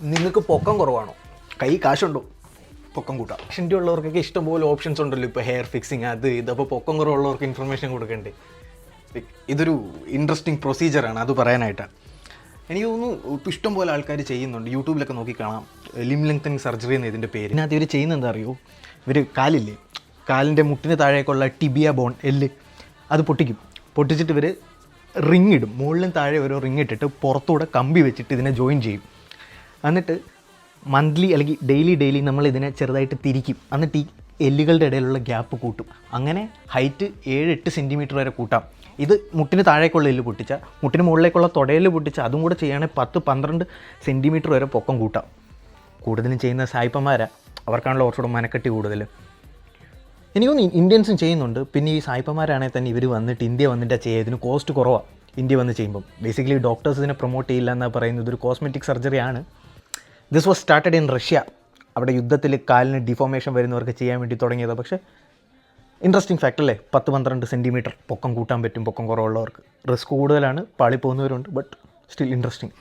നിങ്ങൾക്ക് പൊക്കം കുറവാണോ? കൈ കാശുണ്ടോ? പൊക്കം കൂട്ടാം. ഷെൻറ്റി ഉള്ളവർക്കൊക്കെ ഇഷ്ടംപോലെ ഓപ്ഷൻസ് ഉണ്ടല്ലോ. ഇപ്പോൾ ഹെയർ ഫിക്സിങ് അത് അപ്പോൾ പൊക്കം കുറവുള്ളവർക്ക് ഇൻഫർമേഷൻ കൊടുക്കണ്ടേ? ഇതൊരു ഇൻട്രസ്റ്റിംഗ് പ്രൊസീജിയറാണ്, അത് പറയാനായിട്ടാണ്. എനിക്ക് തോന്നുന്നു ഇപ്പോൾ ഇഷ്ടംപോലെ ആൾക്കാർ ചെയ്യുന്നുണ്ട്. യൂട്യൂബിലൊക്കെ നോക്കി കാണാം. ലിം ലെങ്തനിങ് സർജറി എന്ന് ഇതിൻ്റെ പേര്. ഇതിനകത്ത് ഇവർ ചെയ്യുന്നത് എന്താ അറിയോ? ഇവർ കാലില്ലേ, കാലിൻ്റെ മുട്ടിന് താഴേക്കുള്ള ടിബിയ ബോൺ, എല്ല്, അത് പൊട്ടിച്ചിട്ട് ഇവർ റിങ് ഇടും. മുകളിലും താഴെ ഓരോ റിങ് ഇട്ടിട്ട് പുറത്തൂടെ കമ്പി വെച്ചിട്ട് ഇതിനെ ജോയിൻ ചെയ്യും. എന്നിട്ട് മന്ത്ലി അല്ലെങ്കിൽ ഡെയിലി നമ്മൾ ഇതിനെ ചെറുതായിട്ട് തിരിക്കും. എന്നിട്ട് ഈ എല്ലുകളുടെ ഇടയിലുള്ള ഗ്യാപ്പ് കൂട്ടും. അങ്ങനെ ഹൈറ്റ് 7-8 സെൻറ്റിമീറ്റർ വരെ കൂട്ടാം. ഇത് മുട്ടിന് താഴേക്കുള്ള എല്ല് പൊട്ടിച്ച, മുട്ടിന് മുകളിലേക്കുള്ള തുടയിൽ പൊട്ടിച്ച, അതും കൂടെ ചെയ്യുകയാണെങ്കിൽ 10-12 സെൻറ്റിമീറ്റർ വരെ പൊക്കം കൂട്ടാം. കൂടുതലും ചെയ്യുന്ന സായിപ്പന്മാരാണ്, അവർക്കാണല്ലോ കുറച്ചുകൂടെ മനക്കെട്ടി കൂടുതൽ. എനിക്കൊന്ന് ഇന്ത്യൻസും ചെയ്യുന്നുണ്ട്. പിന്നെ ഈ സായിപ്പന്മാരാണെങ്കിൽ തന്നെ ഇവർ വന്നിട്ട് ഇന്ത്യ വന്നിട്ടാണ് ചെയ്യുക. ഇതിന് കോസ്റ്റ് കുറവാണ് ഇന്ത്യ വന്ന് ചെയ്യുമ്പം. ബേസിക്കലി ഡോക്ടേഴ്സ് ഇതിനെ പ്രൊമോട്ട് ചെയ്യില്ല എന്നാണ് പറയുന്നത്. ഇതൊരു കോസ്മെറ്റിക് സർജറിയാണ്. This was started in Russia. അവിടെ യുദ്ധത്തിൽ കാലിന് ഡിഫോമേഷൻ വരുന്നവർക്ക് ചെയ്യാൻ വേണ്ടി തുടങ്ങിയത്. പക്ഷേ ഇൻട്രസ്റ്റിംഗ് ഫാക്റ്റ് അല്ലേ, 10-12 സെൻറ്റിമീറ്റർ പൊക്കം കൂട്ടാൻ പറ്റും പൊക്കം കുറവുള്ളവർക്ക്. റിസ്ക് കൂടുതലാണ്, പാളിപ്പോകുന്നവരുണ്ട്, ബട്ട് സ്റ്റിൽ ഇൻട്രസ്റ്റിംഗ്.